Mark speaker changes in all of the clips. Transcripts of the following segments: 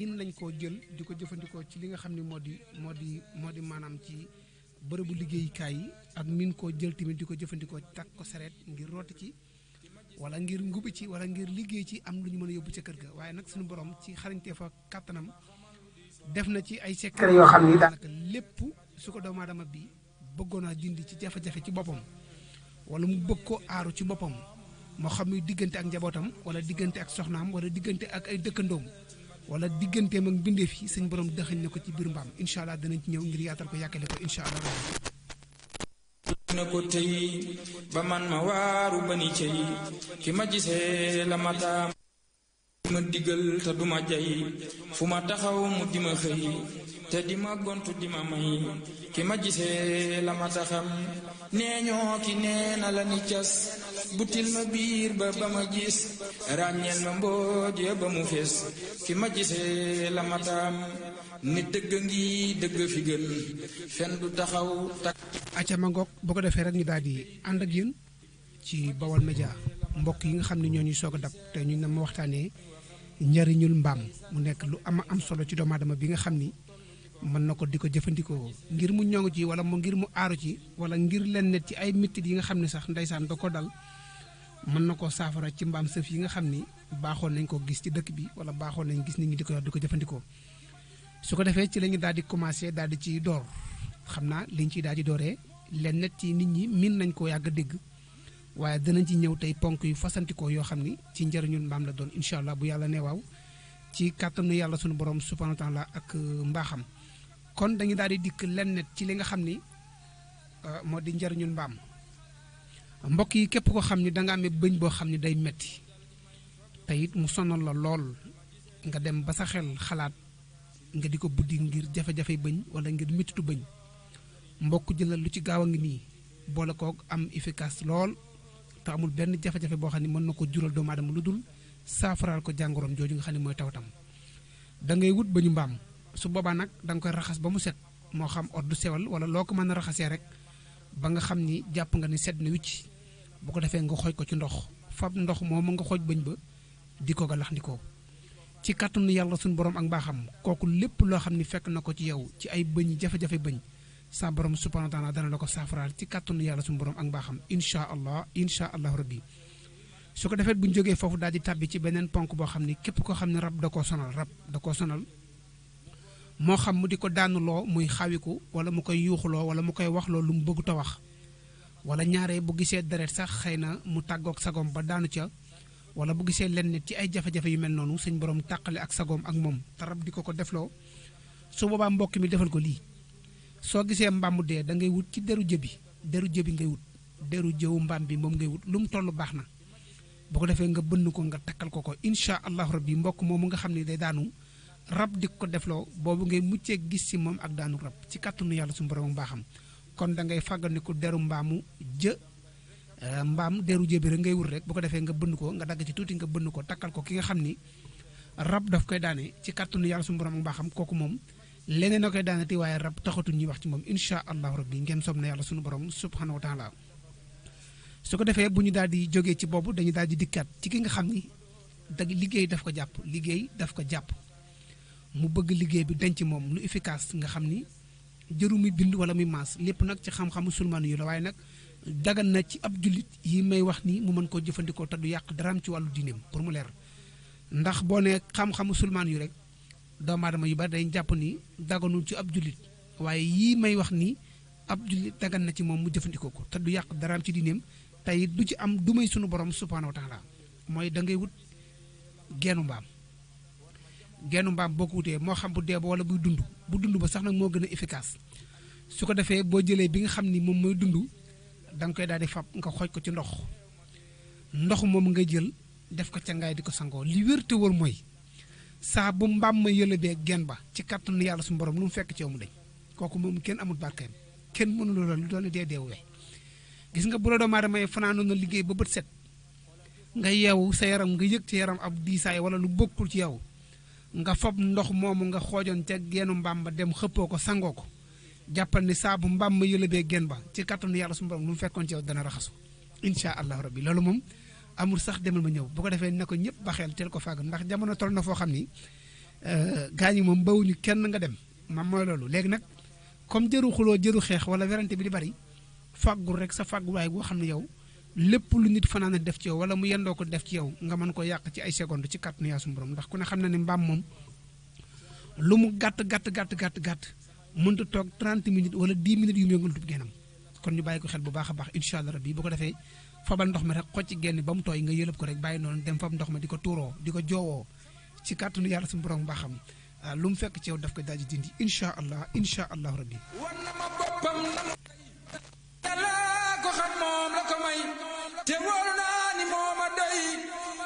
Speaker 1: in lañ koo jël di ko jëfandikoo ci li nga xam ne moo di maanaam ci bërëbu liggéeyukaay yi ak min koo jël tamit di ko jëfandikoo takk ko sareet ngir rooti ci wala ngir ngubi ci wala ngir liggéey ci am lu ñu mën a yóbbu ca kër ga waaye nag suñu borom ci xarañtee fa kàttanam def na ci ay secret yoo xam ni daanaka lépp su ko doomu aadama bi bëggoon a dindi ci jafe-jafe ci boppam wala mu bëgg ko aaru ci boppam moo xam ni diggante ak njabootam wala diggante ak soxnaam wala diggante ak ay dëkkandoom wala digganteem ak mbindeef yi suñ borom dëxañ na ko ci biir mbaam incha allah danañ ci ñëw ngir yaatal ko yàkkale ko incha allah.
Speaker 2: na ko tey ba man ma waaru ba ni cey ki ma gisee la ma taam ma digal te duma jay fu ma taxaw mu di ma xëy te di ma gontu di ma may ki ma gisee la ma taxam nee ñoo ki nee na la ni cas butil ma biir ba ma gis ràññeel ma mbooj ya ba mu fees ki ma gisee la ma taam ni dëgg ngi dëgg fi gën fen du taxaw tak
Speaker 1: acca ma ngoog boo ko defee rek ñu daal di ànd ak yéen ci Baol Média mbokk yi nga xam ne ñoo ñuy soog a dab te ñu ne ma waxtaanee njariñul mbaam mu nekk lu am solo ci doomu aadama bi nga xam ni mën na ko di ko jëfandikoo ngir mu ñong ci wala mu ngir mu aaru ci wala ngir leen net ci ay mettit yi nga xam ne sax ndeysaan da ko dal mën na koo saafara ci mbaam sëf yi nga xam ni baaxoon nañ ko gis ci dëkk bi wala baaxoon nañ gis nit ñi di ko jëfandikoo su ko defee ci la ñu daal di commencé daal di ci door xam naa liñ ciy daal di dooree leen net ci nit ñi min nañ ko yàgg a dégg waaye danañ ci ñëw tey ponk yu fasantikoo yoo xam ni ci njëriñul mbaam la doon incha allah bu yàlla ne waaw ci kàttanu yàlla sunu borom subhanahu wa taala ak mbaaxam kon dañu daal di dikk leen net ci li nga xam ni moo di njëriñul mbaam mbokk yi képp ko xam ni da nga amee bëñ boo xam ni day metti te it mu sonal la lool nga dem ba sa xel xalaat nga di ko buddi ngir jafe-jafe bëñ wala ngir mettitu bëñ mbokk jëlal lu ci gaaw a ngi nii boole koog am efficace lool te amul benn jafe-jafe boo xam ne mën na ko jural doomu aadama lu dul saafaraal ko jàngoroom jooju nga xam ne mooy tawatam da ngay wut bëñu mbaam su boobaa nag da nga koy raxas ba mu set moo xam ordre sewal wala loo ko mën a raxasee rek ba nga xam ni jàpp nga ni set na wicc bu ko defee nga xooj ko ci ndox fab ndox moomu nga xooj bëñ ba di ko galaxndikoo ci kàttanu yàlla suñu borom ak mbaaxam kooku lépp loo xam ni fekk na ko ci yow ci ay bëñ jafe-jafe bëñ sa borom subhanahu wa taala dana la ko saafaraal ci kàttanu yàlla suñu borom ak mbaaxam incha allah rabbi su ko defee bu ñu jógee foofu daal di tàbbi ci beneen ponk boo xam ni képp koo xam ne rab da koo sonal moo xam mu di ko daanuloo muy xawiku wala mu koy yuuxuloo wala mu koy waxloo lu mu bëggut a wax wala ñaaree bu gisee deret sax xëy na mu tàggoog sagoom ba daanu ca wala bu gisee lenn ci ay jafe-jafe yu mel noonu suñ borom tàqale ak sagoom ak moom te rab di ko defloo su boobaa mbokk mi defal ko lii soo gisee mbaam mu dee da ngay wut ci deru jëbi ngay wut deru jëwu mbaam bi moom ngay wut lu mu toll baax na bu ko defee nga bënn ko nga takkal ko incha allahu rabbi mbokk moomu nga xam ne day daanu rab di ko defloo boobu ngay muccee gis ci moom ak daanu rab ci kàttanu yàlla suñu borom baaxam kon da ngay fàggandiku deru mbaamu mbaam deru jëbi rek ngay wut rek bu ko defee nga bënn ko nga dagg ci tuuti nga bënn ko takkal ko ki nga xam ni rab daf koy daane ci kàttanu yàlla suñu borom baaxam kooku moom leneen a koy daanati waaye rab taxatul ñuy wax ci moom incha allahu rabbi ngeen sob na yàlla suñu borom subhanahu wa taala su ko defee bu ñu daal di jógee ci boobu dañu daal di dikkaat ci ki nga xam ni liggéey daf ko jàpp mu bëgg liggéey bi denc moom lu efficace nga xam ni jëru muy bind wala muy maas lépp nag ci xam-xamu sulmaan yu la waaye nag dagan na ci ab jullit yi may wax ni mu mën koo jëfandikoo te du yàq daraam ci wàllu diineem pour mu leer ndax boo ne xam-xamu sulmaan yu rek doomu aadama yu bari dañ jàpp ni daganul ci ab jullit waaye yii may wax ni ab jullit dagan na ci moom mu jëfandikoo ko te du yàq daraam ci diineem tey du ci am du may sunu borom subhanahu wa taala mooy da ngay wut geenu mbaam boo ko wutee moo xam bu dee ba wala buy dund bu dund ba sax nag moo gën a efficace su ko defee boo jëlee bi nga xam ni moom mooy dund da nga koy daal di fab nga xooj ko ci ndox moom nga jël def ko ca ngaay di ko sangoo li wér te wër mooy saa bu mbaam ma yëlëbee genn ba ci kàttanu yàlla suñu borom lu mu fekk ci yow mu dañ kooku moom kenn amul barkeem kenn mënu loola lu doon dee deewee gis nga bu la doomu aadama fanaanoon na liggéey ba bët set nga yeewu sa yaram nga yëg ci yaram ab diisaay wala lu bokkul ci yow nga fab ndox moomu nga xoojoon ca geenu mbaam ba dem xëppoo ko sangoo ko jàppal ni saa bu mbaam ma yëlëbee genn ba ci kàttanu yàlla suñu borom lu mu fekkoon ci yow dana raxasu incha allahu rabbi loolu moom amul sax demal ma ñëw bu ko defee ne ko ñëpp baxeel teel ko fàgg ndax jamono toll na foo xam ni gaañ yi moom bawuñu kenn nga dem mam mooy loolu léegi nag comme jëru xuloo jëru xeex wala werante bi di bari fàggul rek sa fàgguwaay goo xam ne yow lépp lu nit fanaan def ci yow wala mu yendoo ko def ci yow nga mën ko yàq ci ay seconde ci kàttanu yaa suñu borom ndax ku ne xam na ne mbaam moom lu mu gàtt mënta toog 30 minutes wala 10 minutes yu mu yëngal tub génnam kon ñu bàyyi ko xel bu baax a baax incha allah rabbi bu ko defee fabal ndox mi rek xoj ci génn ba mu tooy nga yëlëb ko rek bàyyi noonu dem fab ndox ma di ko tuuroo di ko joowoo ci kàttanu yàlla suñu borom baaxam lu mu fekk ci yow daf ko daal di dindi incha allah rabbi
Speaker 2: war na ma boppam yàlla ko xam moom la ko may te wóolu naa ni moo ma doy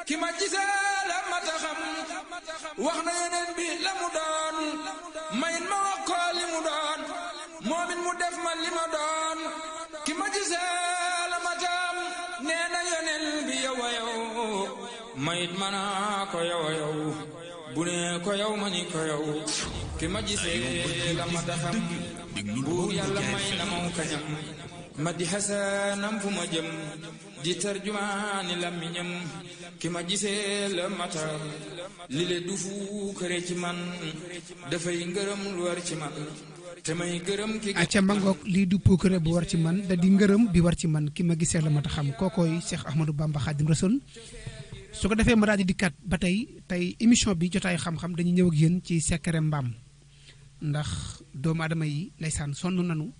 Speaker 2: ki ma gisee la ma ta xam wax na yeneen bi la mu doon mayin ma wax ko li mu doon moomin mu def ma li ma doon ki ma gisee la ma tam nee na yeneen bi yow a yow mayit ma naa ko yow a yow bu ne ko yow ma ni ko yow ki ma gisee la ma ta xam bu yàlla may na maw kañam ma di xasanam fu ma jëm di tarjumaani làmmiñam ki ma gisee la mata li le du fu këree ci man dafay ngërëm lu war ci man te may gërëm ki
Speaker 1: acca mbangoog lii du puukare bu war ci man da di ngërëm bi war ci man ki ma gisee la mata xam kookooy Cheikh Ahmadou Bamba Khadim Rasoul su ko defee ma daal di dikkaat ba tey émission bi jotaay xam-xam dañuy ñëw ak yéen ci secret mbaam ndax doomu aadama yi ndeysaan sonn nanu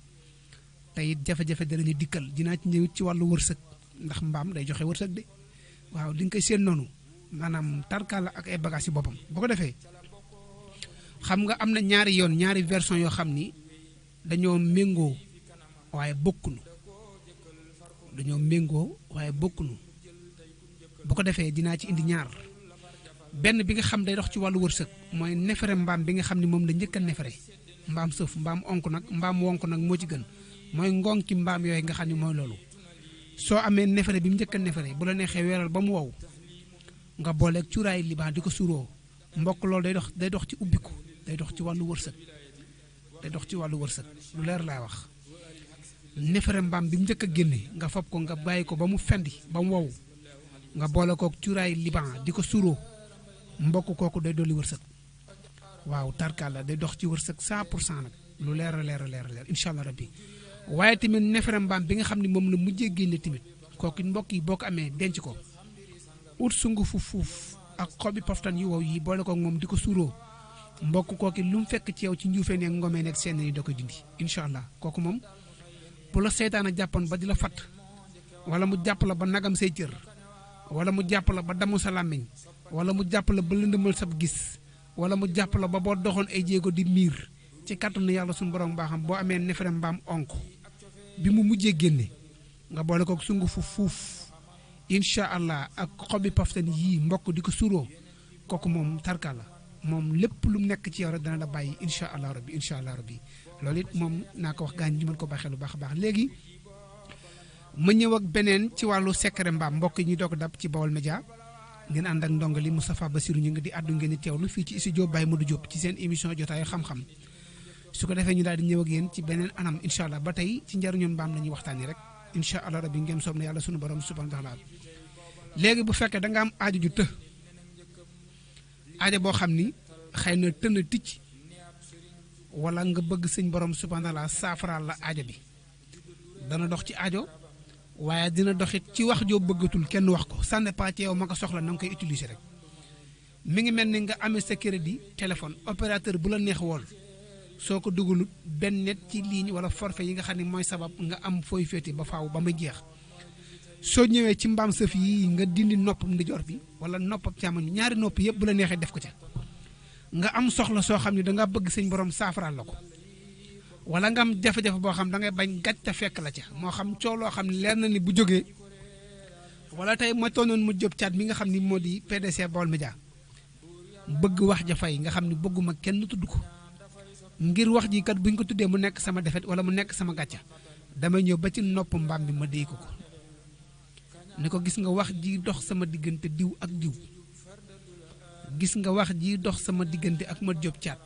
Speaker 1: tey jafe-jafe danañu dikkal dinaa ci ñëw ci wàllu wërsëg ndax mbaam day joxe wërsëg de waaw li nga koy seen noonu maanaam tarkaala ak ay bagages yi boppam boo ko defee xam nga am na ñaari version yoo xam ni dañoo méngoo waaye bokkuñu bu ko defee dinaa ci indi ñaar benn bi nga xam day dox ci wàllu wërsëg mooy nefere mbaam bi nga xam ni moom la njëkk a nefere mbaam sëf mbaam onk nag mbaam wonk nag moo ci gën mooy ngonki mbaam yooyu nga xam ne mooy loolu soo amee nefere bi mu njëkk a nefere bu la neexee weeral ba mu wow nga booleeg cuuraay liban di ko suuroo mbokk loolu day dox ci ubbiku day dox ci wàllu wërsëg lu leer laa wax nefere mbaam bi mu njëkk a génne nga fob ko nga bàyyi ko ba mu fendi ba mu wow nga boole kook cuuraay liban di ko suuroo mbokk kooku day dolli wërsëg waaw tarkalla day dox ci wërsëg 100% nag lu leer incha allah rabbi waaye tamit nefere mbaam bi nga xam ne moom la mujjee génne tamit kooku mbokk yi boo ko amee denc ko ut sungufu fuuf ak xobi poftan yu wow yi boole kook moom di ko suuroo mbokk kooku lu mu fekk ci yow ci njuufee neeg ngomee neeg seen yi da koy dindi incha allah kooku moom bu la seytaan a jàppoon ba di la fatt wala mu jàpp la ba nagam say cër wala mu jàpp la ba damu sa làmmiñ wala mu jàpp la ba lëndëmal sab gis wala mu jàpp la ba boo doxoon ay jéego di miir ci kàttanu yàlla suñu borom baaxam boo amee nefere mbaam onk bi mu mujjee génne nga boole kook sungufu fuuf incha allah ak xobi paftan yii mbokk di ko suuroo kooku moom tarka la moom lépp lu mu nekk ci yow rek dana la bàyyi incha allah rabbi loolu it moom naa ko wax gaañ ñi mën ko bàyyi xel bu baax a baax léegi ma ñëw ak beneen ci wàllu secret mbaam mbokk yi ñuy doog dab ci Baol Média ngeen ànd ak ndongali Moustapha Bassirou ñu ngi di àddu ngeen di teewlu fii ci studio Baye Modou Diop ci seen émission jotaayu xam-xam su ko defee ñu daal di ñëw ak yéen ci beneen anam incha allah ba tey ci njariñu mbaam la ñuy waxtaanee rek incha allah rabbi ngeen soob na yàlla sunu borom subhanahu wa taala léegi bu fekkee da nga am aajo ju të aajo boo xam ni xëy na tën a ticc wala nga bëgg sëñ borom subhanahu wa taala saafaraal la aajo bi dana dox ci aajo waaye dina doxit ci wax joo bëggatul kenn wax ko ça dépend ci yow ma ko soxla na nga koy utiliser rek mi ngi mel ni nga amee sa crédit téléphone opérateur bu la neex wool soo ko dugalut benn net ci ligne wala forfait yi nga xam ne mooy sabab nga am fooy féete ba faaw ba muy jeex soo ñëwee ci mbaam sëf yi nga dindi noppam ndijoor bi wala noppam càmmoñ ñaari nopp yëpp bu la neexee def ko ca nga am soxla soo xam ne danga bëgg sëñ borom saafaraal la ko wala nga am jafe-jafe boo xam da ngay bañ gàcce fekk la ca moo xam coow loo xam ne leer na ni bu jógee wala tey ma toonoon mu jóg caat mi nga xam ni moo di PDC Baol Média bëgg wax ja fay nga xam ne bëgguma kenn tudd ko ngir wax ji kat buñ ko tuddee mu nekk sama defet wala mu nekk sama gàcca damay ñëw ba ci nopp mbaam bi ma déy ko ni ko gis nga wax ji dox sama diggante diw ak diw gis nga wax ji dox sama diggante ak ma jóg caat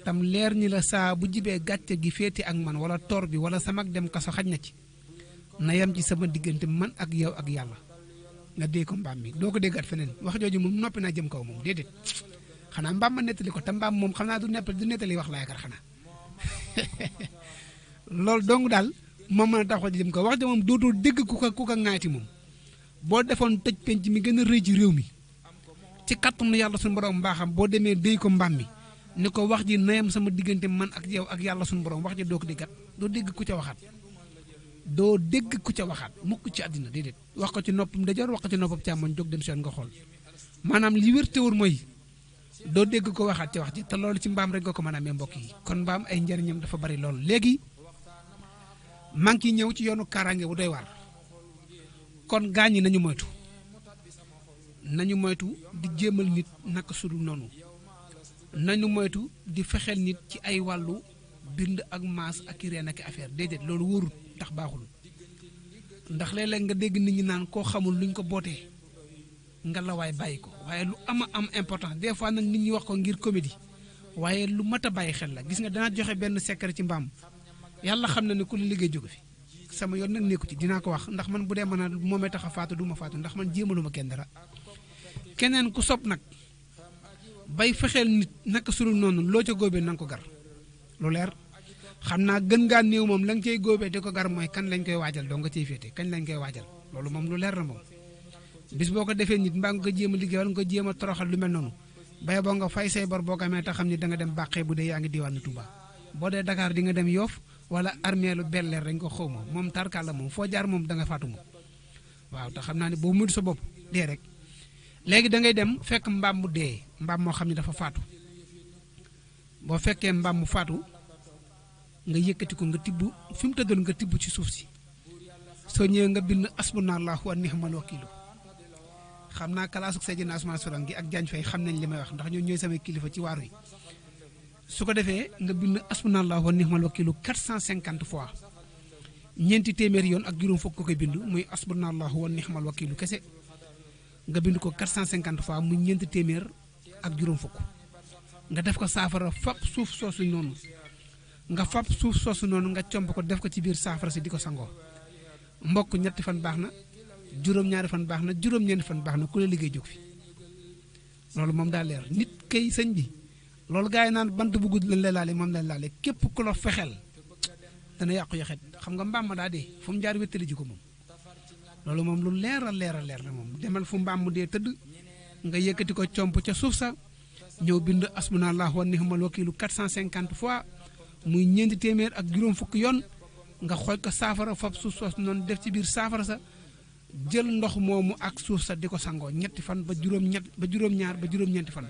Speaker 1: tam leer ñi la saa bu jibee gàcce gi féete ak man wala tor bi wala sama dem kaso xaj na ci na yem ci sama diggante man ak yow ak yàlla nga dee ko mbaam mi doo ko déggaat feneen wax jooju moom noppi naa jëm kaw moom déedéet xanaa mbaam ma nettali ko te mbaam moom xam naa du nettali wax la yaakaar xanaa loolu dong daal moom mën a tax wax ji jëm ko wax ja moom dootul dégg ku ko ŋaati moom boo defoon tëj penc mi gën a rëy ci réew mi ci kàttanu yàlla suñu borom mbaaxam boo demee déy ko mbaam mi ni ko wax ji nayam sama diggante man ak yow ak yàlla suñu borom wax ji doo ko déggat doo dégg ku ca waxaat doo dégg ku ca waxaat mukk ci àddina déedéet wax ko ci noppam ndajoor wax ko ci noppam càmmoñ jóg dem seen nga xool maanaam li wér te wóor mooy doo dégg ko waxaat ci wax ji te loolu ci mbaam rek nga ko mën a amee mbokk yi kon mbaam ay njariñam dafa bari loolu léegi maa ngi ciy ñëw ci yoonu kaaraange bu doy waar kon gaañ ñi nañu moytu di jéemal nit naka sudul noonu nañu moytu di fexeel nit ci ay wàllu bind ak maas ak i reen ak affaire déedéet loolu wóorut ndax baaxul ndax léeg-léeg nga dégg nit ñi naan koo xamul luñ ko bootee nga la waay bàyyi ko waaye lu am important des fois nag nit ñi wax ko ngir comédie waaye lu mat a bàyyi xel la gis nga danaa joxe benn secret ci mbaam yàlla xam na ne ku la liggéey jóge fi sama yoon nag nekku ci dinaa ko wax ndax man bu dee mën a moomee tax a faatu du ma faatu ndax man jéemaluma kenn dara keneen ku sopp nag bay fexeel nit naka sulul noonu loo ca góobee na nga ko gar lu leer xam naa gën ngaa néew moom la nga cay góobee di ko gar mooy kan lañ koy waajal doo nga ciy féete kañ lañ koy waajal loolu moom lu leer la moom bis boo ko defee nit mbaa nga ko jéem a liggéey wala nga ko jéem a toroxal lu mel noonu bay boo nga fay say bor boo ko amee te xam ni da nga dem bàqee bu dee yaa ngi diwaanu Touba boo dee Dakar di nga dem Yoff wala armée lu belleer dañ ko xaw ma moom tarkal la moom foo jaar moom da nga faatu moom waaw te xam naa ne boo mujj sa bopp dee rek léegi da ngay dem fekk mbaam mu dee mbaam moo xam ne dafa faatu boo fekkee mbaam mu faatu nga yëkkati ko nga tibb fi mu tëddoon nga tibb ci suuf si soo ñëwee nga bind asbunallahu wa ni'mal wakiilu xam naa kalaasuk Seydina Ousmane Sourang gi ak Diagne Faye xam nañ li may wax ndax ñoo ñooy samay kilifa ci waaru yi su ko defee nga bind asbunallahu wa ni'mal wakiilu 450 fois ñeenti téeméeri yoon ak juróom fukk ko koy bind muy asbunallahu wa ni'mal wakiilu kese nga bind ko 450 fois muy ñeenti téeméer ak juróom fukk nga def ko saafara fab suuf soosu noonu nga comp ko def ko ci biir saafara si di ko sangoo mbokk ñetti fan baax na juróom-ñaari fan baax na juróom-ñeenti fan baax na ku la liggéey jóg fi loolu moom daa leer nit kay sëñ bi loolu gars yi naan bant bu gudd lañ la laale moom lañ laale képp ku la fexeel dana yàqu yaxet xam nga mbaam ma daa dee fu mu jaar wéttali ji ko moom loolu moom lu leer la moom demal fu mbaam mu dee tëdd nga yëkkati ko comp ca suuf sa ñëw bind asbunallahu wa ni'mal wakiilu 450 fois muy ñeenti téeméer ak juróom fukk yoon nga xooj ko saafara fab suuf soos noonu def ci biir saafara sa jël ndox moomu ak suuf sa di ko sangoo ñetti fan ba juróom-ñaar ba juróom-ñeenti fan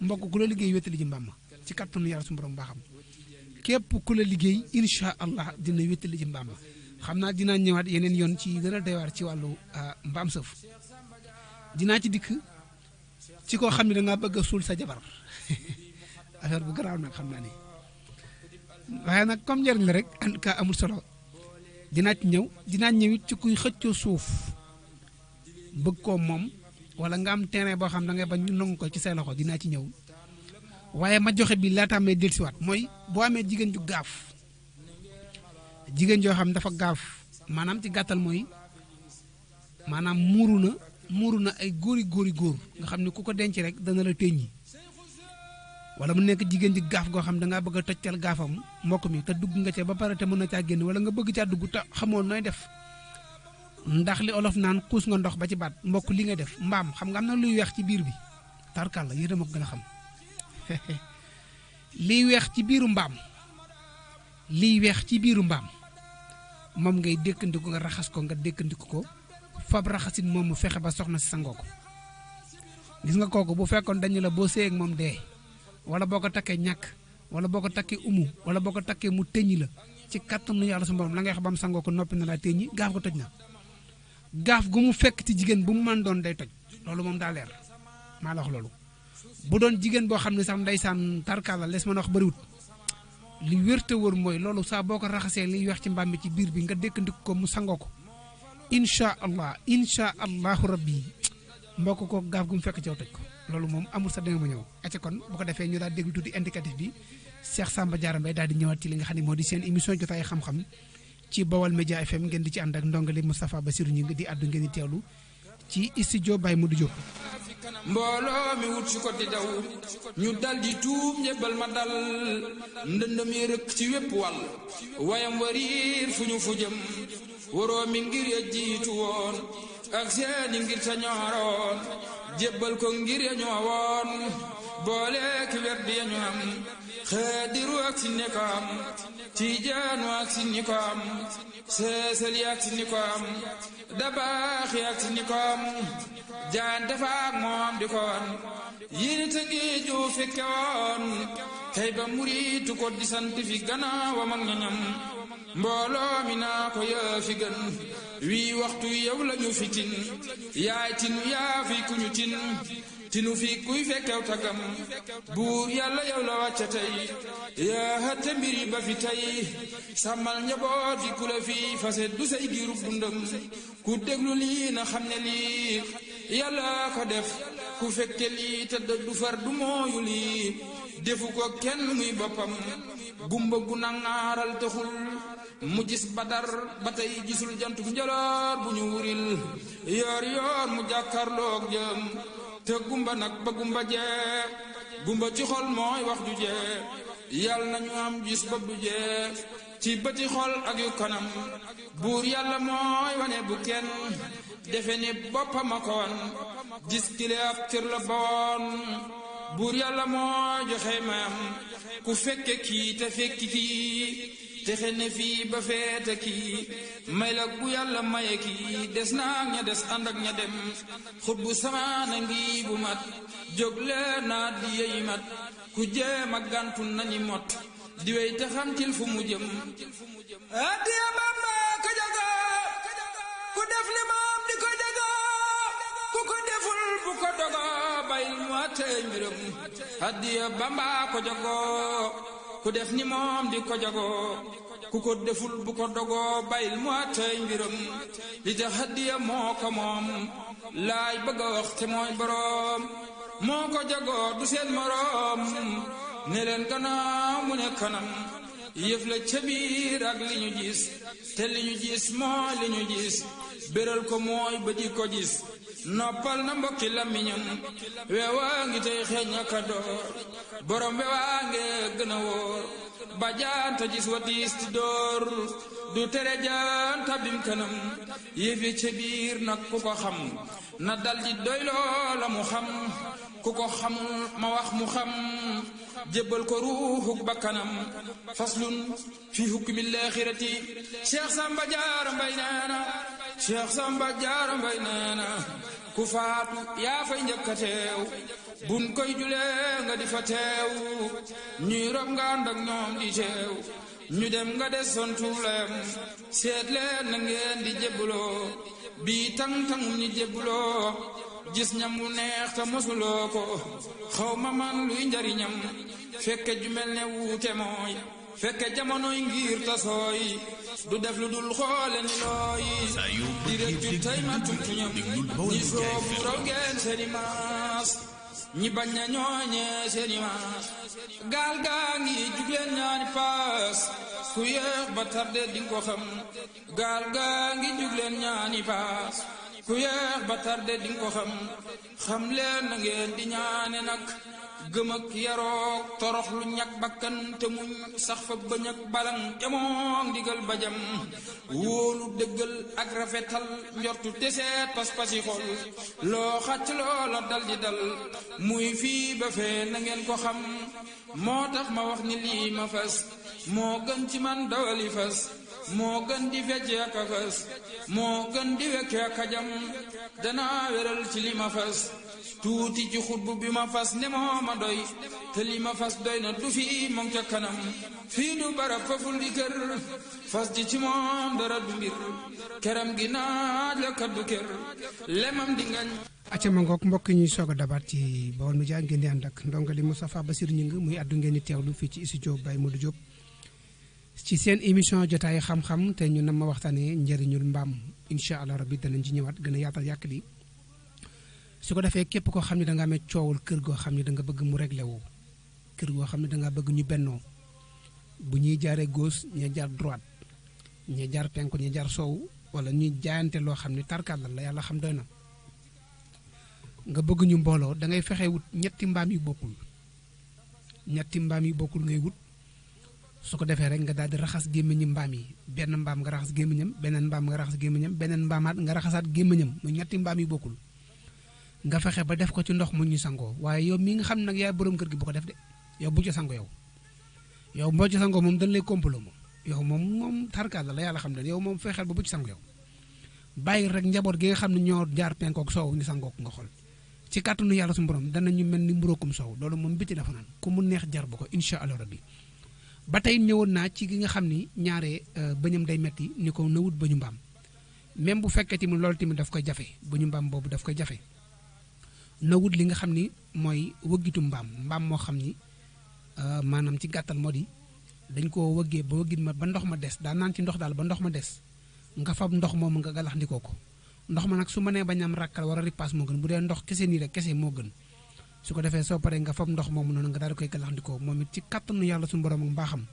Speaker 1: mbokk ku la liggéey wéttali ji mbaam ma ci kattanu yàlla su borom baaxam képp ku la liggéey incha allah dina wéttali ji mbaam ma xam naa dinaa ñëwaat yeneen yoon ci gën a doywaar ci wàllu mbaam sëf dinaa ci dikk ci koo xam ne dangaa bëgg a suul sa jabar affaire bu garaaw nag xam naa ni waaye nag comme njëriñ la rek en tout cas amul solo dinaa ñëwit ci kuy xëccoo suuf bëgg koo moom wala nga am terrain boo xam da ngay bañ ñu nangu ko ci say loxo dinaa ci ñëw waaye ma joxe bi laataa may dellusiwaat mooy boo amee jigéen ju gaaf jigéen joo xam dafa gaaf maanaam ci gàttal mooy maanaam muuru na ay góor nga xam ne ku ko denc rek dana la téññi wala mu nekk jigéen ji gaaf goo xam da ngaa bëgg a toccal gaafam mbokk mi te dugg nga ca ba pare te mën na caa génn wala nga bëgg caa dugg te xamoon nooy def ndax li olof naan xuus nga ndox ba ci baat mbokk li nga def mbaam xam nga am na luy weex ci biir bi tarkal la yéen a ma ko gën a xam liy weex ci biiru mbaam moom ngay dékkandiku nga raxas ko nga dékkandiku ko fab raxasit moom mu fexe ba soxna si sangoo ko gis nga kooku bu fekkoon dañu la boo séy ak moom dee wala boo ko takkee ñàkk wala boo ko takkee umu wala boo ko takkee mu teññi la ci kattanu yàlla su borom la ngay wax ba mu sangoo ko noppi na laa teññi gaaf ko toj na gaaf gu mu fekk ci jigéen bu mu mën doon day toj loolu moom daa leer maa la wax loolu bu doon jigéen boo xam ne sax ndeysaan tarkala les mën a wax bëriwut li wér te wër mooy loolu saa boo ko raxasee liy weex ci mbaam mi ci biir bi nga dékkandik ko mu sangoo ko incha allahu rabbi mbokk ko gaaf gu mu fekk ci yow toj ko loolu moom amul sa danga ma ñëw acca kon bu ko defee ñu daal déglu tuuti indicatif bi Cheikh Samba Diarra Mbaye daal di ñëwaat ci li nga xam ne moo di seen émission jotaay xam-xam ci Bawal Média FM ngeen di ci ànd ak ndongali Moustapha Bassirou ñi ngi di àddu ngeen di teewlu ci studio Baye Modou Diop
Speaker 2: mbooloo mi wut si ko di daw ñu dal di tuub njëbbal ma dal ndëndëm yi rëkk ci wépp wàll wayam wariir fu ñu fu jëm waroo mi ngir ya jiitu woon ak seeni ngir ta ñooroon jébbal ko ngir ya ñoowoon boole ki wet di ya ñu am xaadiru ak si ni ko am tiijaanu ak si ni ko am seesali ak si ni ko am dabaaxi ak si ni ko am jaan defaak moom di ko wan yéen ta ngi ju fekke woon tey ba muriitu ko di sant fi gannaawam ak ñoñam mbooloo mi naa ko yaa fi gën wii waxtu yow lañu fi tin yaay tinu yaa fi ku ñu tin tinu fi kuy fekkew tagam buur yàlla yow la wàcca tey yaa hatte mbiri ba fi tey sàmmal njaboot fi ku la fi fase du say giirub dundam ku déglu lii na xam ne lii yàlla ko def ku fekke lii te du far du mooyu lii defu ko kenn muy boppam gumba gu nangaaral taxul mu gis badar ba tey gisul jantu njaloor bu ñu wuril yoor yoor mu jàkkarloog jëm te gumba nag ba gumba jee gumba ci xol mooy wax ju jee yàlla nañu am gis bopp du jee ci bëti xol ak yu kanam buur yàlla mooy wane bu kenn defe ni boppam a koon gis kile ab cër la boon buur yàlla mooy joxe mayam ku fekke kii te fekki kii te xenne fii ba feete kii may la bu yàlla maye kii des naa ña des ànd ak ña dem xut bu samaana ngi bu mat jóg leen naa di yeyi mat ku jéem a gàntu nañi mot di wey te xamtil fu mu jëm addiya Bamba ko jago ku def li moom di ko jago ku ko deful bu ko dogo bayil mu àttee mbiram addiya Bamba ko jago ku def ni moom di ko jago ku ko deful bu ko dogo bayil mu àttee mbiram li tax addiya moo ko moom laay bëgg a wax te mooy boroom moo ko jago du seen moroom ne leen gannaaw mu ne kanam yëf la ca biir ak li ñu gis te li ñu gis mooy li ñu gis béral ko mooy ba di ko gis noppal na mbokki làmmiñam weewaa ngi tey xeeñ aka door borom weewaa nge gën a wóor ba jaanta gis watiis ti door du tere jaanta bim kanam yëf ya ca biir nag ku ko xam na dal di doy loola mu xam ku ko xamul ma wax mu xam jébbal ko ruuxuk bakkanam faslun fi hukmi laaxirati Cheikh Samba Diarra Mbaye neena Cheikh Samba Diarra Mbaye neena ku faatu yaa fay njëkk a teew buñ koy julee nga di fa teew ñuy rob nga ànd ak ñoom di teew ñu dem nga des son tuulayam seet leen na ngeen di jébbuloo bii tang-tangum ñi jébbuloo gis ñam wu neex te mosuloo ko xaw ma man luy njariñam fekke ju mel ne wuute mooy fekke jamonoy ngir tasooy du def lu dul xoole ni looy di rëccu tey ma tumtuñam ñi soobu raw ngeen seeni maas ñi bañ na ñooñee seeni maas gaal gaa ngi jugleen ñaani paas ku yéex ba tarde di nga ko xam gaal gaa ngi jugleen ñaani paas ku yéex ba tarde di nga ko xam leen na ngeen di ñaane nag gëm ak yaroog torox lu ñak bakkan te muñ sax fa bañ ak balang jamoon digal bajam wóolu dëggal ak rafetal njortu teseet pas-pasi xol loo xacc loola dal di dal muy fii ba fee na ngeen ko xam moo tax ma wax ni lii ma fas moo gën ci man dawali fas moo gën di fecce ak a fas moo gën di wekke ak a jam danaa wéral ci li ma fas tuuti ci xutbu bi ma fas ne moo ma doy te li ma fas doy na du fi moom ca kanam fii du barab faful di kër fas ji ci moom dara du mbir keram gi naaj la kaddu kër lemam di ngañ
Speaker 1: acca ma ngoog mbokk ñuy soog a dabaat ci Baol Médias ngeen di ànd ak ndongali Moustapha Bassirou Gningue muy addu ngeen di teewlu fii ci studio Baye Modou Diop ci seen émission jotaay xam-xam te ñu na ma waxtaanee njëriñul mbaam incha allah rabbi danañ ci ñëwaat gën a yaatal yàq li su ko defee képp koo xam ne da nga amee coowul kër goo xam ne da nga bëgg mu réglé wu kër goo xam ne da nga bëgg ñu bennoo bu ñuy jaaree gauche ñee jaar droite ñee jaar penku ñee jaar soow wala ñuy jaayante loo xam ne tarkaat la yàlla xam doy na nga bëgg ñu mbooloo da ngay fexe wut ñetti mbaam yu bokkul ngay wut su ko defee rek nga daal di raxas gémmiñu mbaam yi benn mbaam nga raxas gémmiñam beneen mbaam nga raxas gémmiñam beneen mbaamaat nga raxasaat gémmiñam mu ñetti mbaam yu bokkul nga fexe ba def ko ci ndox mu ñu sangoo waaye yow mi nga xam nag yaay borom kër gi bu ko def de yow bu ci sango yow boo ci sangoo moom dañ lay complot moom yow moom tarkaal la yàlla xam ne yow moom fexeel ba bu ci sango yow bàyyi rek njaboot gi nga xam ne ñoo jaar penkook soow ni sangoo ko nga xool ci kàttanu yàlla suñu borom danañu mel ni mburóokum soow loolu moom bitti dafa naan ku mu neex jar ba ko incha allah rabbi ba tey ñëwoon naa ci gi nga xam ni ñaare bëñam day metti ni ko na wut bëñu mbaam même bu fekkee tamit loolu tamit daf koy jafe bëñu mbaam boobu daf koy jafe na wut li nga xam ni mooy wëggitu mbaam moo xam ni maanaam ci gàttal moo di dañ koo wëggee ba wëggit ma ba ndox ma des daa naan ci ndox daal ba ndox ma des nga fab ndox moomu nga galax ndikoo ko ndox ma nag su ma nee bañ am ràkkal wala ripaas moo gën bu dee ndox kese nii rek kese moo gën su ko defee soo paree nga fab ndox moomu noonu nga daal di koy galax ndikoo moom it ci kattanu yàlla suñu borom ak mbaaxam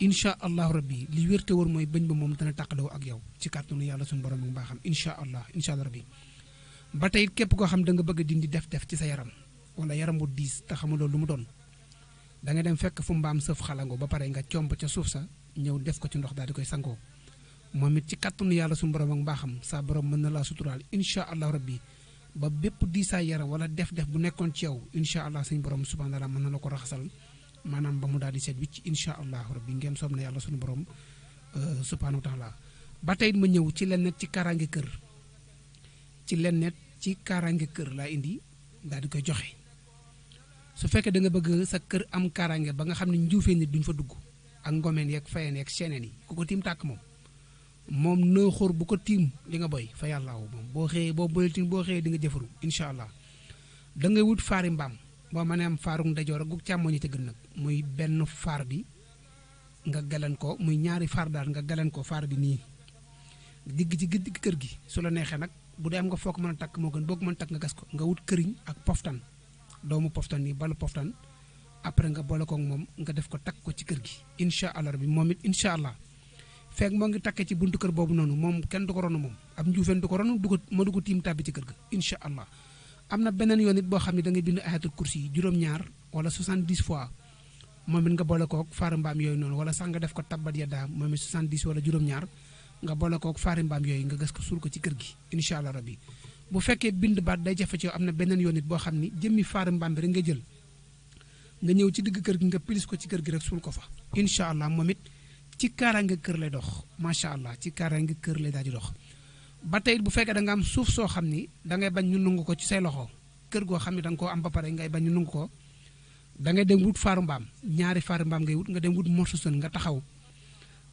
Speaker 1: incha allahu rabbi li wér te wër mooy bëñ ba moom dana tàqaloo ak yow ci kattanu yàlla suñu borom ak mbaaxam incha allah rabbi ba tey képp koo xam da nga bëgg a dindi def ci sa yaram wala yaram bu diis te xamuloo lu mu doon da nga dem fekk fu mbaam sëf xalango ba pare nga comp ca suuf sa ñëw def ko ci ndox daal di koy sangoo moom it ci kàttanu yàlla suñu borom ak mbaaxam sa borom mën na laa suturaal incha allah rabbi ba bépp diisaay yaram wala def bu nekkoon ci yow incha allah suñu borom subhanahu wa taala mën na la ko raxasal maanaam ba mu daal di seet wicc incha allah rabbi ngeen soob na yàlla suñu borom subhanahu wa taala ba tey ma ñëw ci lenn ci kaaraange kër ci kaaraange kër laa indi daal di koy joxe su fekkee da nga bëgg sa kër am kaaraange ba nga xam ne njuufee nit duñ fa dugg ak ngomeen yeeg fayeen yeeg seeneen yi ku ko tiim tàkk moom noo xóor bu ko tiim di nga boy fa yàlla moom boo xëyee di nga jëfaru incha allah da ngay wut faari mbaam boo mënee am faaru ndajoor ak gu càmmoñi te gën nag muy benn faar bi nga galan ko muy ñaari faar daal nga galan ko faar bi nii digg ci digg kër gi su la neexee nag bu dee am nga foog mën a takk moo gën boo ko mën a takk nga gas ko nga wut këriñ ak poftan doomu poftan nii balu poftan après nga boole koog moom nga def ko takk ko ci kër gi incha allah rabbi moom it incha allah fekk moo ngi takkee ci buntu kër boobu noonu moom kenn du ko ronu moom ab njuufeen du ko ronu du ko tiim tàbbi ci kër ga incha allah am na beneen yoon it boo xam ne da ngay bind ayatul kursi yi juróom-ñaar wala 70 fois moom it nga boole koog faari mbaam yooyu noonu wala sax nga def ko tabbat yaddaa moom it 70 wala juróom-ñaar nga boole koog faari mbaam yooyu nga gas ko suul ko ci kër gi incha allah rabbi bu fekkee bind baat day jafe ci yow am na beneen yoon it boo xam ni jëmmi faari mbaam bi rek nga jël nga ñëw ci digg kër gi nga pilis ko ci kër gi rek suul ko fa incha allah moom it ci kaaraange kër lay dox macha allah ci kaaraange kër lay daal di dox ba tey bu fekkee da nga am suuf soo xam ni da ngay bañ ñu nangu ko ci say loxo kër goo xam ne da nga koo am ba pare ngay bañ ñu nangu ko da ngay dem wut faaru mbaam ñaari faaru mbaam ngay wut nga dem wut morso sën nga taxaw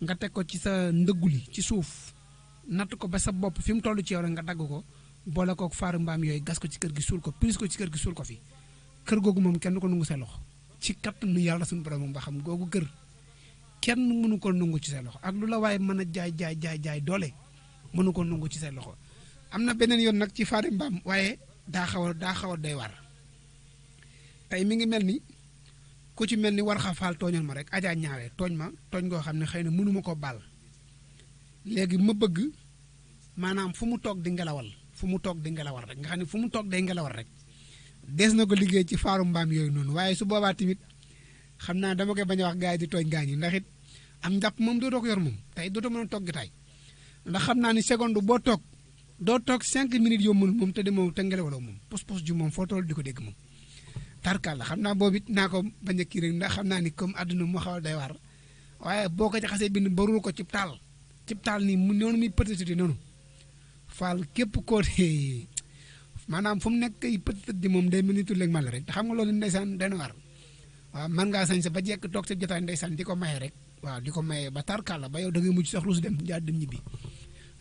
Speaker 1: nga teg ko ci sa ndëgguli ci suuf natt ko ba sa bopp fi mu toll ci yow rek nga dagg ko boole kook faaru mbaam yooyu gas ko ci kër gi suul ko pilis ko ci kër gi suul ko fi kër googu moom kenn du ko nangu say loxo ci kattanu yàlla suñu borom ba xam googu kër kenn mënu ko nangu ci say loxo ak lu la waaye mën a jaay doole mënu ko nangu ci say loxo am na beneen yoon nag ci faari mbaam waaye daa xaw a doy war tey mi ngi mel ni ku ci mel ni war xa faal tooñal ma rek ajaa ñaawee tooñ goo xam ne xëy na mënuma ko baal léegi ma bëgg maanaam fu mu toog di ngelawal rek nga xam ne fu mu toog day ngelawal rek des na ko liggéey ci faaru mbaam yooyu noonu waaye su boobaa tamit xam naa dama koy bañ a wax gars yi di tooñ gaañ yi ndax it am njàpp moom dootoo ko yor moom tey dootoo mën a toog gitaay ndax xam naa ni seconde boo toog doo toog 5 minutes yombul moom te demoo te ngelawaloo moom pos ju moom foo toll di ko dégg moom tarkal la xam naa boobu it naa ko bañ a kii rek ndax xam naa ni comme àdduna moo xaw a day war waaye boo ko ci xasee bind barul ko cib taal nii mu noonu muy pëtëti noonu faal képp koo dee maanaam fu mu nekk ay pëtët di moom day mel ni tulleeg mal rek te xam nga loolu ndeysaan dana war waaw mën ngaa sañ sa ba jekk toog sa jotaay ndeysaan di ko maye rek waaw di ko maye ba tarkal la ba yow da ngay mujj sax ruus dem ñibbi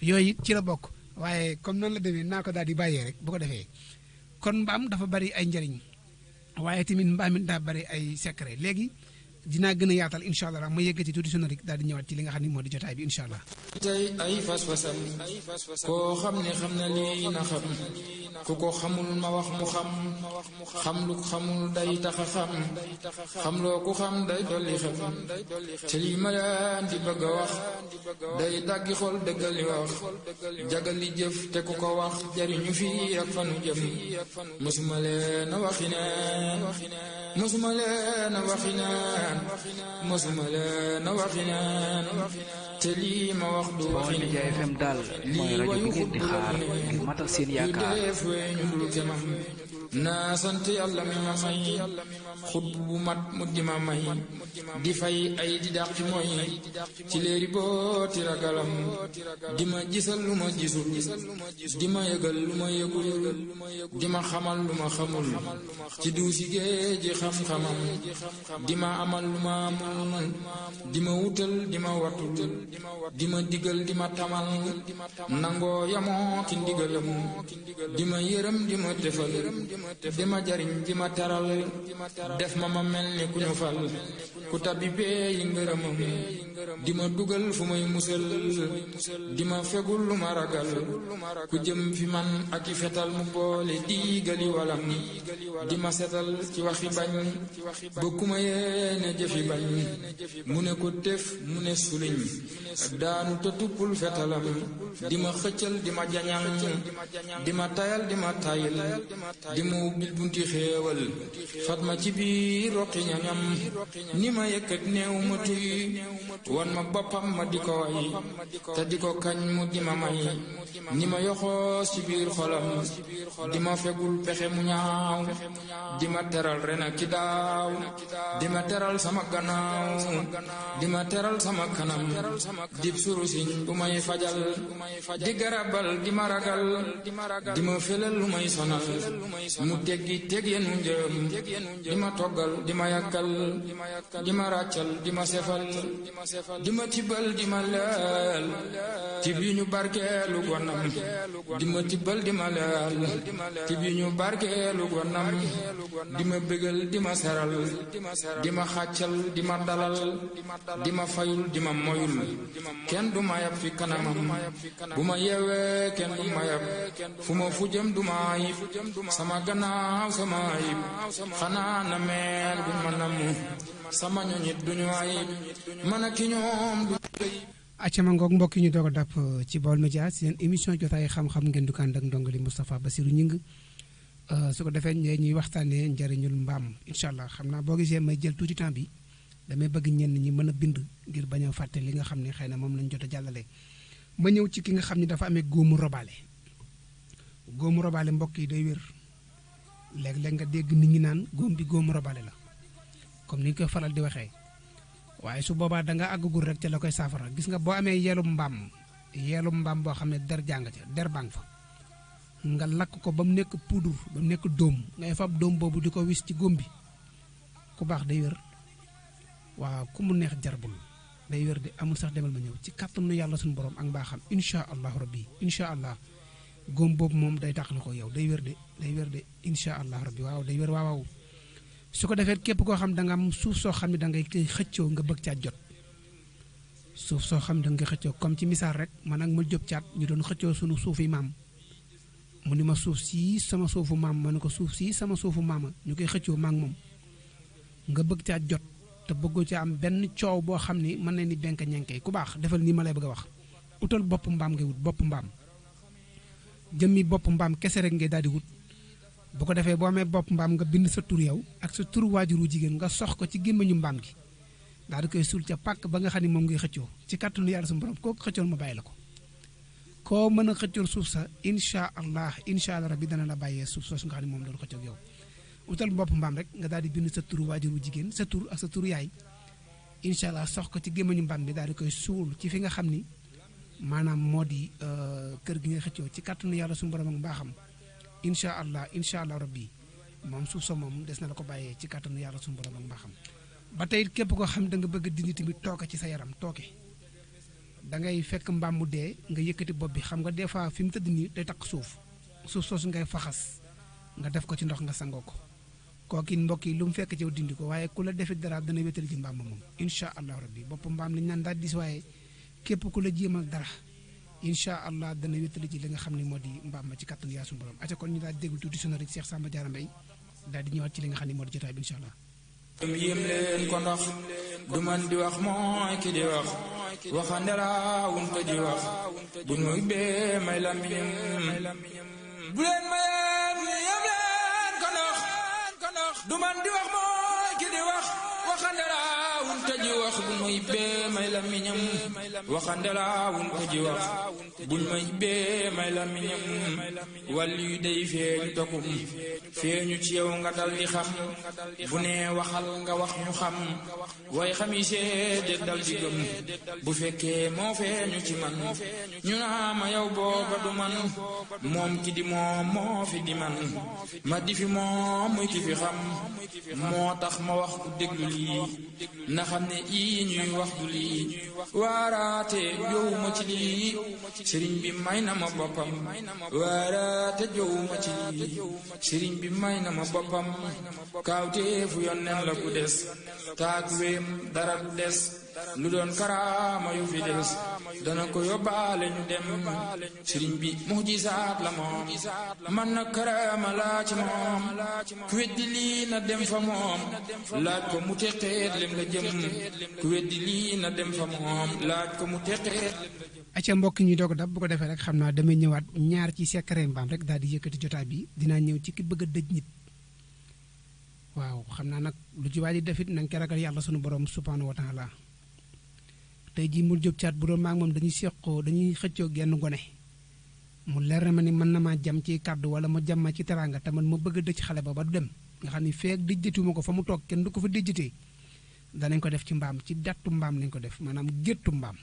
Speaker 1: yooyu it ci la bokk waaye comme noonu la demee naa ko daal di bàyyee rek bu ko defee kon mbaam dafa bari ay njariñ waaye tamit mbaam it daa bari ay secret léegi dinaa gën a yaatal incha allah ma yëkkati tuuti sonorique daal di ñëwaat ci li nga xam ne moo di jotaay bi incha allah.
Speaker 2: tey ay fas-fasam koo xam ne xam na lii na xam ku ko xamul ma wax mu xam lu xamul day taxa xam loo ku xam day dolli xam te lii ma leen di bëgg a wax day daggi xol dëggal li wax jagal li jëf te ku ko wax jariñu fii ak fanu jëm mësuma leen a waxi neen mësuma leen a waxi neen mësuma leen a waxi neen te lii ma wax du waxi neen
Speaker 3: Baolmedias FM daal mooy rajo bi ngeen di xaar ngir matal seen yaakaar.
Speaker 2: naa sant yàlla mi ma may xut bu mat mu di ma may di fay ay di dàqi mooy ci léeri booti ragalam di ma gisal lu ma gisul di ma yëgal lu ma yëgul di ma xamal lu ma xamul ci duusi géeji xam-xamam di ma amal lu ma amul di ma wutal di ma watul di ma digal di ma tamal nangoo yamoo ki ndigalam di ma yërëm di ma defal di ma jariñ di ma teral def ma mel ni ku ñu fal ku tabbi bee yi ngërëmam di ma dugal fu may musal di ma fegul lu ma ragal ku jëm fi man ak i fetal mu boole diigali walam di ma setal ci waxi bañ ba ku ma yéene jëfi bañ mu ne ko def mu ne suliñ daanu te tuppul fetalam di ma xëccal di ma jañal di ma tayal di ma tayil di ma ubbil bunti xéewal fat ma ci biir roqi ñañam ni ma yëkkat néew ma tuy wan ma boppam ma di ko way te di ko kañ mu di ma may ni ma yoxoos ci biir xolam di ma fegul pexe mu ñaaw di ma teral ren ak ki daaw di ma teral sama gannaaw di ma teral sama kanam dib surusiñ bu may fajal di garabal di ma ragal di ma felal lu may sonal mu teggi teg yenu njëm di ma toggal di ma yàkkal di ma ràccal di ma sefal di ma tibbal di ma leel tib yi ñu barkeelu gonam di ma tibbal di ma leel tib yi ñu barkeelu gonam di ma bégal di ma seral di ma xàccal di ma dalal di ma fayul di ma moyul kenn du ma yab fi kanamam bu ma yeewee kenn du ma yab fu ma fu jëm du ma ayib sama gannaaw sama ayib xanaa na meel bi ma namu sama ñoñit duñu ayib man ak ki ñoom du
Speaker 1: acama ngoog mbokk yi ñu doog a dàpp ci Baolmedias seen émission jotaay xam-xam ngeen du ko ànd ak ndongali Moustapha Bassirou Gningue su ko defee ñuy waxtaanee njëriñul mbaam incha allah xam naa boo gisee may jël tuuti temps bi damay bëgg ñenn ñi mën a bind ngir bañ a fàtte li nga xam ne xëy na moom lañ jot a jàllale. ma ñëw ci ki nga xam ne dafa amee góomu robaale mbokk yi day wér léeg-léeg nga dégg nit ñi naan góom bi góomu robaale la comme ni ñu koy faral di waxee. waaye su boobaa da nga àggagul rek te la koy saafara gis nga boo amee yeelum mbaam boo xam ne der jàng ca der bang fa nga lakk ko ba mu nekk poudre ba mu nekk dóom ngay fab dóom boobu di ko wis ci góom bi ku baax day wér waaw ku mu neex jarbul day wér de amul sax demal ma ñëw ci kàttanu yàlla suñu borom ak mbaaxam incha allahu rabbi incha allah góom boobu moom day tax na ko yow day wér de incha allahu rabbi waaw day wér waaw su ko defee képp koo xam da nga am suuf soo xam ne da ngay koy xëccoo nga bëgg caat jot suuf soo xam ne da nga koy xëccoo comme ci misaal rek man ak ma jóg caat ñu doon xëccoo sunu suufi maam mu ni ma suuf sii sama suufu maam ma ne ko suuf sii sama suufu maama ñu koy xëccoo maak moom nga bëgg caat jot te bëggoo ci am benn coow boo xam ni mën na ni benk ñenkee ku baax defal nii ma lay bëgg a wax utal bopp mbaam ngay wut bopp mbaam jëmmi bopp mbaam kese rek ngay daal di wut bu ko defee boo amee bopp mbaam nga bind sa tur yow ak sa tur waajuru jigéen nga sox ko ci gémmiñu mbaam gi daal di koy suul ca pàkk ba nga xam ne moom ngay xëccoo ci kàttanu yàlla suñu borom kooku xëccoon ma bàyyi la ko koo mën a xëccoon suuf sa incha allah rabbi dana la bàyyee suuf soosu nga xam ne moom doon xëccoog yow utal bopp mbaam rek nga daal di bind sa tur waajuru jigéen sa tur ak sa tur yaay incha allah sox ko ci gémmiñu mbaam bi daal di koy suul ci fi nga xam ni maanaam moo di kër gi nga xëccoo ci kàttanu yàlla suñu borom ak mbaaxam incha allah rabbi moom suuf sa moom des na la ko bàyyee ci kàttanu yàlla suñu borom ak mbaaxam ba tey képp koo xam da nga bëgg dindi tamit tooke ci sa yaram tooke da ngay fekk mbaam mu dee nga yëkkati bopp bi xam nga des fois fi mu tëdd nii day takk suuf soosu ngay faxas nga def ko ci ndox nga sangoo ko kooki mbokk yi lu mu fekk ci yow dindi ko waaye ku la defit dara dana wétali ci mbaam moom incha allahu rabbi bopp mbaam lañ naan daal dis waaye képp ku la jéemal dara incha allah dana wétali ci li nga xam ne moo di mbaam ma ci kattan yaa suñu borom aca kon ñu daal déglu tuuti sonore Cheikh Samba Diarra Mbaye daal di ñëwaat ci li nga xam ne moo di jotaay bi incha allah
Speaker 2: yéem leen ko ndax du man di wax mooy ki di wax waxandera wunte di wax bu muy bee may lamiñam bu leen mayeen yéem leen ko ndax du man di wax mooy ki di wax waxandera wunte ji wax bu muy bee may lamiñam waxandera wunte ji wax buñ may bee may lamiñam wàllu yu day feeñu tokum feeñu ci yow nga dal di xam bu nee waxal nga wax ñu xam way xam yi seede dal di gëm bu fekkee moo feeñu ci man ñu naa ma yow booba du man moom ki di moom moo fi di man ma di fi moom muy ki fi xam moo tax ma wax ku déglu lii na xam ne ii ñuy wax du lii waaraate jowuma ci lii sëriñ bi may na ma boppam waaraate jowuma ci lii sëriñ bi may na ma boppam kaawteefu yonneen la ku des taag wéem dara du des lu doon karaama yu fi des dana ko yóbbaale ñu dem sëriñ bi mujisaat la moom man na karaama laa ci moom ku weddi lii na dem fa moom laaj ko mu teqeet lem la jëm ku weddi lii na dem fa moom laaj ko mu teqeet.
Speaker 1: acca mbokk ñi doog dab bu ko defee rek xam naa damay ñëwaat ñaar ci secret mbaam rek daal di yëkkati jotaay bi dinaa ñëw ci ki bëgg a dëj nit waaw xam naa nag lu ci waa ji defit na nga ko ragal yàlla sunu borom subhanahu wa taala tey jii mu jóg caat bu doon maag moom dañuy xëccoo genn gone mu leer na ma ni mën na maa jam ci kàddu wala ma jam ma ci teraanga te man ma bëgg a dëj xale ba ba du dem nga xam ni feek dijjatuma ko fa mu toog kenn du ko fa dijjatee danañ ko def ci mbaam ci dattu mbaam lañ ko def maanaam géttu mbaam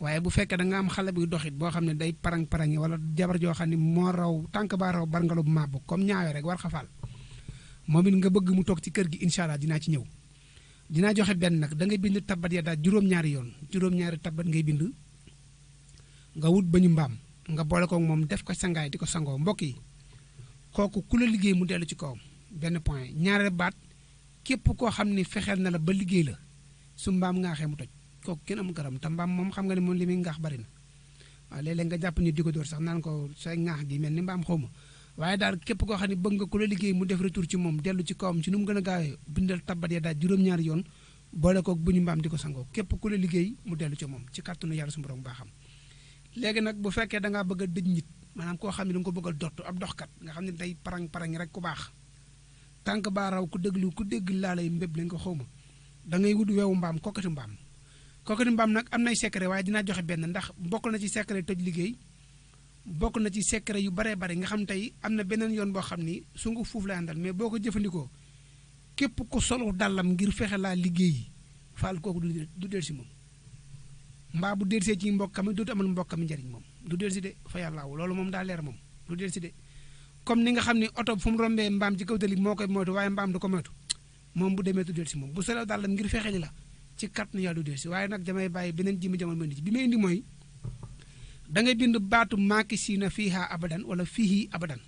Speaker 1: waaye bu fekkee da nga am xale buy doxit boo xam ne day parang-parangi wala jabar joo xam ne moo raw tànk baa raw barngalu bu màbb comme ñaawee rek war xafaal moom it nga bëgg mu toog ci kër gi incha allah dinaa ci ñëw dinaa joxe benn nag da ngay bind tabbat ya daal juróom-ñaari yoon juróom-ñaari tabbat ngay bind nga wut ba ñu mbaam nga boole ko moom def ko sangaay di ko sangoo mbokk yi kooku ku la liggéey mu dellu ci kawam benn point ñaareel baat képp koo xam ne fexeel na la ba liggéey la su mbaam ngaaxee mu toj kooku kenn amul garam te mbaam moom xam nga ne moom li muy ngaax bari na waaw léeg-léeg nga jàpp ni di ko dóor sax naan ko say ngaax gi mel ni mbaam xaw ma waaye daal képp koo xam ne bëgg nga ku la liggéey mu def retour ci moom dellu ci kawam ci nu mu gën a gaawee bindal tabbat ya daal juróom-ñaari yoon boole koog bu ñu mbaam di ko sangoo képp ku la liggéey mu dellu ci moom ci kàttanu yàlla su borom baaxam léegi nag bu fekkee da ngaa bëgg a dëj nit maanaam koo xam ne da nga ko bëgg a dott ab doxkat nga xam ne day parang-parang rek ku baax tànk baa raw ku dégg laa lay mbéb lañ ko xawma da ngay wut weewu mbaam kokkati mbaam nag am nay secret waaye dinaa joxe benn ndax bokk na ci secret toj liggéey bokk na ci secret yu baree bare nga xam tey am na beneen yoon boo xam ni sungu fuuf lay àndal mais boo ko jëfandikoo képp ku solu dàllam ngir fexe laa liggéey faal kooku du del si moom mbaa bu del see ci mbokkam yi dootu amal mbokkam njariñ moom du del si de fa yàllaaw loolu moom daa leer moom du del si de comme ni nga xam ni oto fu mu rombee mbaam ci kaw tali moo koy moytu waaye mbaam du ko moytu moom bu demee du del si moom bu solo dàllam ngir fexe la ci kàttanu yàlla du del si waaye nag damay bàyyi beneen jimi jamono ma indi ci bi may indi mooy da ngay bind baatu maaki siina fiiha abadan wala fiihi abadan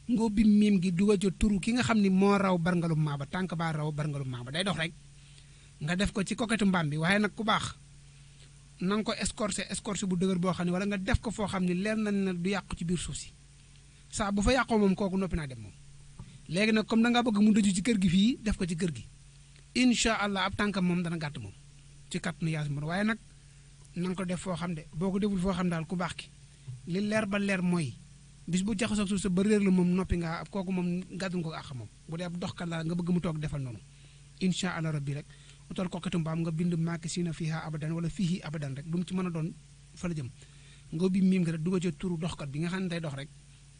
Speaker 1: ngoo bi miim gi dugal ca turu ki nga xam ni moo raw barngalu maaba tànk baa raw barngalu maaba day dox rek nga def ko ci koketu mbaam bi waaye nag ku baax na nga ko escorché bu dëgër boo xam ne wala nga def ko foo xam ne leer na ne du yàqu ci biir suuf si saa bu fa yàqoo moom kooku noppi naa dem moom léegi nag comme da ngaa bëgg mu dëju ci kër gi fii def ko ci kër gi incha allah ab tànkam moom dana gàtt moom ci kàttanu yaas mbir waaye nag na nga ko def foo xam de boo ko deful foo xam daal ku baax ki li leer ba leer mooy bis bu jaxasoo suuf sa ba réer la moom noppi nga ab kooku moom gàddu nga ko àq moom bu dee ab doxkat la nga bëgg mu toog defal noonu incha allah rabbi rek utal koketu mbaam nga bind maaki siina fiiha abadan wala fiihi abadan rek lu mu ci mën a doon fa la jëm nga bi miim nga rek dugal ca turu doxkat bi nga xam ne day dox rek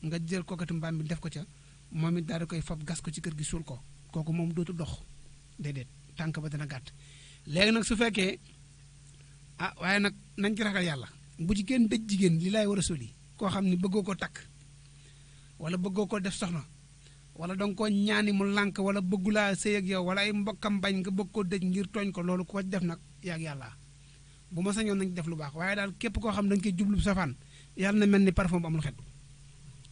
Speaker 1: nga jël koketu mbaam bi def ko ca moom it daal di koy fab gas ko ci kër gi suul ko kooku moom dootu dox déedéet tànk ba dana gàtt léegi nag su fekkee waaye nag nañ ci ragal yàlla bu ci kenn dëj jigéen li laay war a soli koo xam ne bëggoo ko takk wala bëggoo ko def soxna wala danga ko ñaani mu lànk wala bëggulaa sëy ak yow wala ay mbokkam bañ nga bëgg ko dëj ngir tooñ ko loolu ko def nag yaag yàlla bu ma sañoon nañ def lu baax waaye daal képp koo xam da nga koy jublu safaan yàlla na mel ni parfum bu amul xet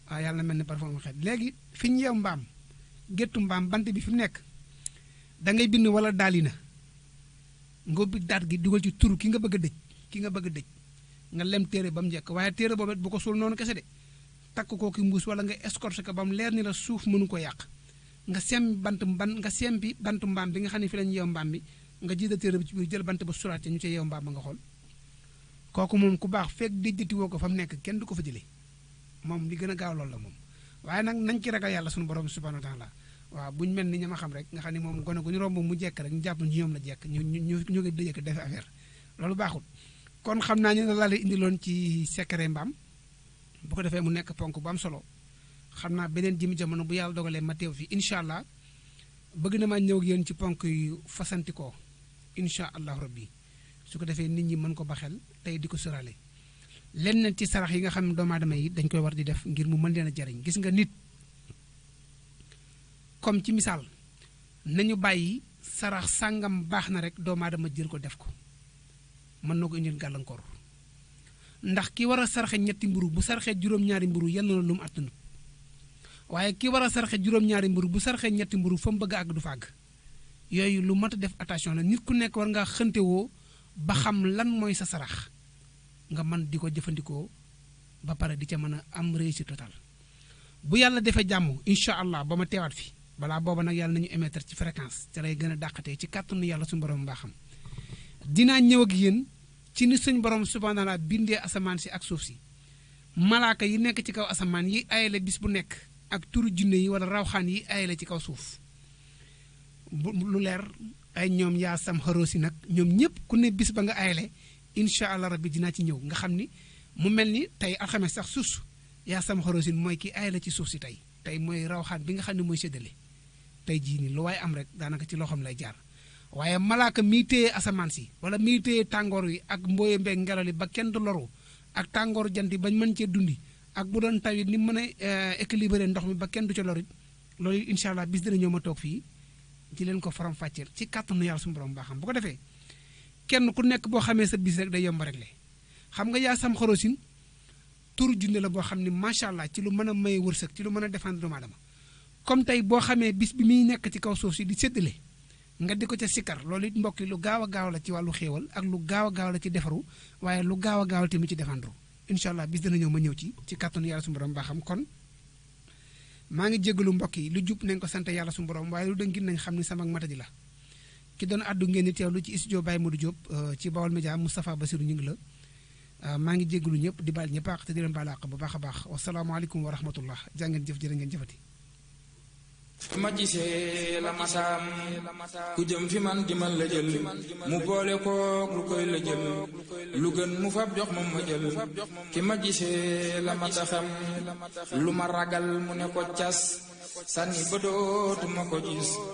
Speaker 1: waaw yàlla na mel ni parfum bu amul xet léegi fi ñu yeew mbaam géttu mbaam bant bi fi mu nekk da ngay bind wala daalina nga ubbi daat gi dugal ci turu ki nga bëgg a dëj nga lem téere ba mu njëkk waaye téere boobu bu ko suul noonu kese de takk koo ki mbuus wala nga escorté ko ba mu leer ni la suuf mënu ko yàq nga sempi bantu mbaam bi nga xam ne fi lañu yeew mbaam bi nga jiital téere bi ci biir jël bant ba suraat ñu ca yeew mbaam ba nga xool kooku moom ku baax fekk dijjati woo ko fa mu nekk kenn du ko fa jëlee moom li gën a gaaw loolu la moom waaye nag nañ ci ragal yàlla suñu borom subhanahu wa taala waaw buñ mel ni ñama xam rek nga xam ne moom gone gu ñu romb mu jekk rek ñu jàpp ñu ñoom la jekk ñu ngi dëjëk def affaire loolu baaxul kon xam naa ñu ne la indiloon ci secret mbaam bu ko defee mu nekk ponk bu am solo xam naa beneen jimi jamono bu yàlla dogalee ma teew fi incha allah bëgg na maa ñëw ak yéen ci ponk yu fasantikoo incha allah rabbi su ko defee nit ñi mën ko baxel tey di ko sóoraale lenn ci sarax yi nga xam ne doomu aadama yi dañ koy war di def ngir mu mën leen a jariñ gis nga nit comme ci misaal nañu bàyyi sarax sàngam baax na rek doomu aadama jël ko def ko mën na ko indil gàllankoor ndax ki war a sarxe ñetti mburu bu sarxee juróom-ñaari mburu yenn na lu mu àttanut waaye ki war a sarxe juróom-ñaari mburu bu sarxee ñetti mburu fa mu bëgg a àgg du fa àgg yooyu lu mat a def attention la nit ku nekk war ngaa xëntewoo ba xam lan mooy sa sarax nga mën di ko jëfandikoo ba pare di ca mën a am réussite totale bu yàlla defee jàmm incha allah ba ma teewaat fi balaa booba nag yàlla nañu émettre ci fréquence te lay gën a dàqatee ci kàttanu yàlla suñu borom mbaa xam dinaa ñëw ak yéen ci ni suñ borom subhanahu wa taala bindee asamaan si ak suuf si malaaka yi nekk ci kaw asamaan yi ayale bis bu nekk ak turu junne yi wala rawxaan yi ayale ci kaw suuf lu leer ay ñoom yaa sam xaroo si nag ñoom ñëpp ku ne bis ba nga ayale incha allah rabbi dinaa ci ñëw nga xam ni mu mel ni tey alxames sax suus yaa sam xaroo si mooy ki ayale ci suuf si tey mooy rawxaan bi nga xam ne mooy séddale tey jii nii lu waaye am rek daanaka ci loxoom lay jaar waaye malaaka miy téye asamaan si wala miy téye tàngoor wi ak mbooye mbeeg ngelaw li ba kenn du loru ak tàngooru jant yi bañ mën cee dundi ak bu doon taw it ni mën a équilibrer ndox mi ba kenn du ca loru loolu incha allah bis dina ñëw ma toog fii ci leen ko faram fàcceel ci kàttanu yàlla suñu borom baa xam bu ko defee kenn ku nekk boo xamee sa bis rek day yomb rek le xam nga yaa sam xorosin turu junne la boo xam ne macha allah ci lu mën a maye wërsëg ci lu mën a défendre doomu aadama comme tey boo xamee bis bi muy nekk ci kaw suuf si di séddale nga di ko ca sikkar loolu it mbokk yi lu gaaw a gaaw la ci wàllu xéewal ak lu gaaw a gaaw la ci defaru waaye lu gaaw a gaaw la tamit ci défendre incha allah bis dana ñëw ma ñëw ci kàttanu yàlla suñu borom baa xam kon maa ngi jégalu mbokk yi lu jub nañ ko sant yàlla suñu borom waaye lu dëngin nañ xam ni sama matadi la ki doon addu ngeen di teewlu ci studio Baye Modou Diop ci Bawol Média Moustapha Bassirou ñu ngi la maa ngi jégalu ñëpp di baal ñëpp àq te di leen baal àq bu baax a baax wasalaamaaleykum wa rahmatullah jaa ngeen jëf jërë ngeen jëfati
Speaker 2: ma gisee la masaam ku jëm fi man di man la jël mu boole koog lu koy la jël lu gën mu fab jox moom ma jël ki ma gisee la mataxam lu ma ragal mu ne ko cas sànni ba dootuma ko gis